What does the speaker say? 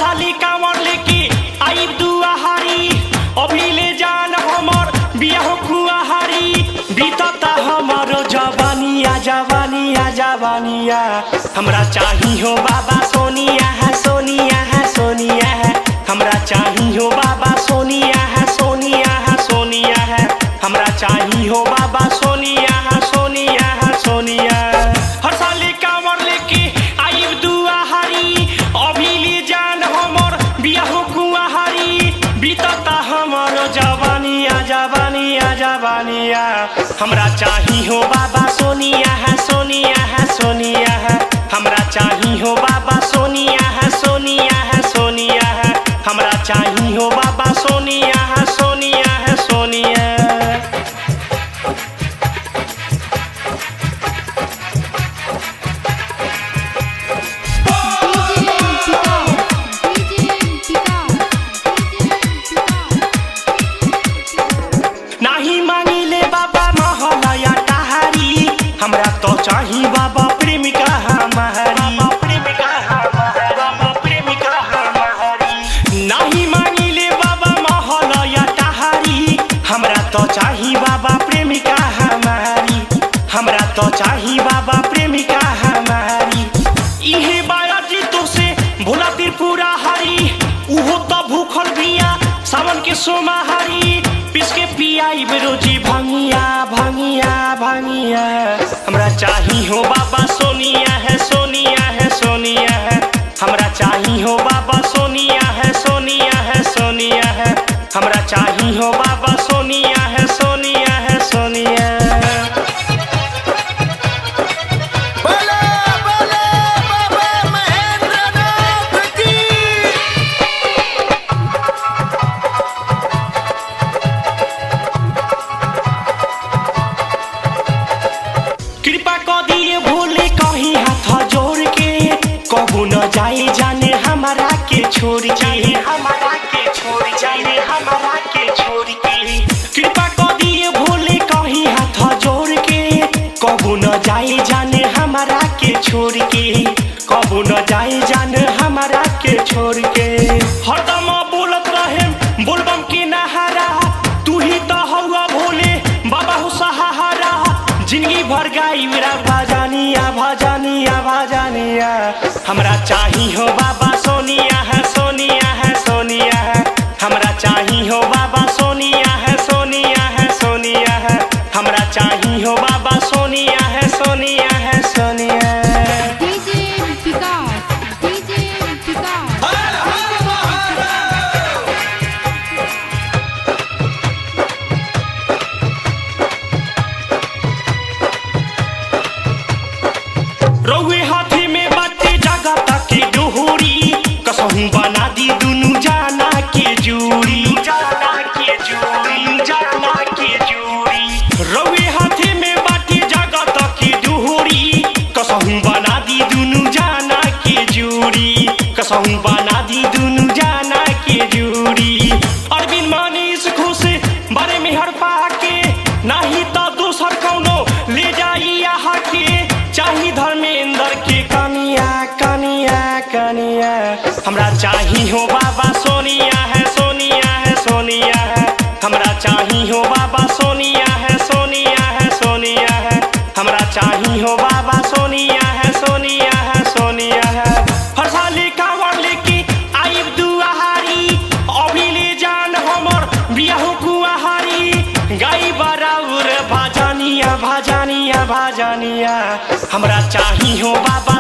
साली कांवर लेके आई दुआहारी अभी ले जान हमर बियाह खुआहारी बीतता हमारो जवानिया जवानिया जवानिया हमरा चाही हो बाबा सोनिया है सोनिया है सोनिया है हमरा चाही हो बाबा सोनिया है सोनिया है सोनिया है हमरा चाही हो बाबा सोनिया है सोनिया है सोनिया। हर साली कांवर लेके आई दुआहारी अभी ले जान हमर बियाह खुआहारी बीतता हमारो जवानिया जवानिया जवानिया हमरा चाही हो बाबा सोनिया है सोनिया है सोनिया है हमरा चाही हो बाबा सोनिया है सोनिया है सोनिया है हमरा चाही हो बाबा सोनिया है सोनिया है सोनिया। नाही मांगिले बाबा महलया टहारी हमरा तो चाही बाबा प्रेमिका हमारी बाबा प्रेमिका हमारी नाही मांगिले बाबा महलया टहारी हमरा तो चाही बाबा प्रेमिका हमारी हमरा तो चाही बाबा प्रेमिका हमारी इहे बायाजी तो से भोला त्रिपुरा हरी उहो तो भूखल बिया सावन के सोमाहारी पिस के पियाई रोजी भंगिया भंगिया भंगिया हमरा चाही हो बाबा सोनिया है सोनिया है सोनिया है हमरा चाही हो बाबा सोनिया है सोनिया है सोनिया है हमरा चाही हो बाबा सोनिया है सोनिया है सोनिया। कृपा कर दिए भोले कहीं हाथ जोड़ के कहू न जाए जाने हमारा के छोड़ के हमारा के छोड़ जाए हमारा के छोड़ के कृपा कर दिए भोले कहीं हाथ जोड़ के कहू न जाए जाने हमारा के छोड़ के कहू न जाए जाने हमारा के छोड़ के हरदम बोलत रहे बोलबम के नहारा तू ही तो हवा भोले बाबा हो सहारा जिंदगी भर गाई मेरा भजनिया भजनिया भजनिया हमरा चाही हो बाबा सोनिया है सोनिया है सोनिया है हमरा चाही हो बाबा सोनिया है सोनिया है सोनिया है हमरा चाही हो बाबा सोनिया है सोनिया है सोनिया। रउए हाथी में बाटे जगत के डोहरी कसहू बना दी दुनु जाना के जोड़ी जाना के जोड़ी जाना के जोड़ी रउए हाथी में बाटे जगत के डोहरी कसहू बना दी दुनु जाना के जोड़ी कसहू बना दी दुनु जाना के जोड़ी। अरविंद मनीष खुश बारे में हर पाके नहीं तो दूसर कौनो ले जाई यहाँ के चाही धर्मेंद्र के कनिया कनिया कनिया हमरा चाही हो बाबा सोनिया है सोनिया है सोनिया है हमरा चाही हो बाबा सोनिया है सोनिया है सोनिया है हमरा चाही हो बाबा सोनिया है सोनिया है सोनिया है। हर साली कांवर लेके आई दुआहारी अभी ले जान हमर बियाह खुआहारी गाई बराबर भजनिया भजनिया भजनिया हमरा चाही हो बाबा